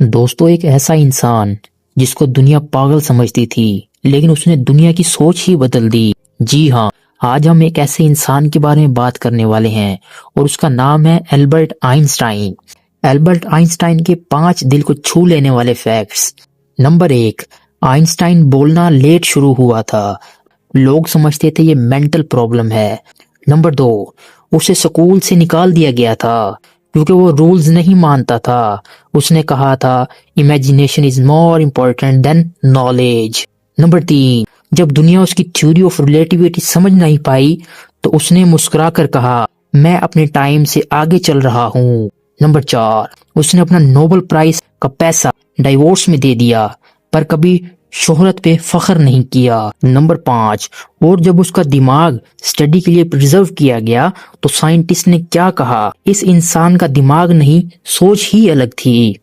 दोस्तों, एक ऐसा इंसान जिसको दुनिया पागल समझती थी, लेकिन उसने दुनिया की सोच ही बदल दी। जी हाँ, आज हम एक ऐसे इंसान के बारे में बात करने वाले हैं और उसका नाम है एल्बर्ट आइंस्टाइन। एल्बर्ट आइंस्टाइन के 5 दिल को छू लेने वाले फैक्ट्स। नंबर 1, आइंस्टाइन बोलना लेट शुरू हुआ था। लोग समझते थे ये मेंटल प्रॉब्लम है। नंबर 2, उसे स्कूल से निकाल दिया गया था क्योंकि वो रूल्स नहीं मानता था। उसने कहा था imagination is more important then knowledge. Number 3, जब दुनिया उसकी थ्योरी ऑफ रिलेटिविटी समझ नहीं पाई तो उसने मुस्कुरा कर कहा मैं अपने टाइम से आगे चल रहा हूँ। नंबर 4, उसने अपना नोबेल प्राइज का पैसा डाइवोर्स में दे दिया पर कभी शोहरत पे फख्र नहीं किया। नंबर 5, और जब उसका दिमाग स्टडी के लिए प्रिजर्व किया गया तो साइंटिस्ट ने क्या कहा, इस इंसान का दिमाग नहीं सोच ही अलग थी।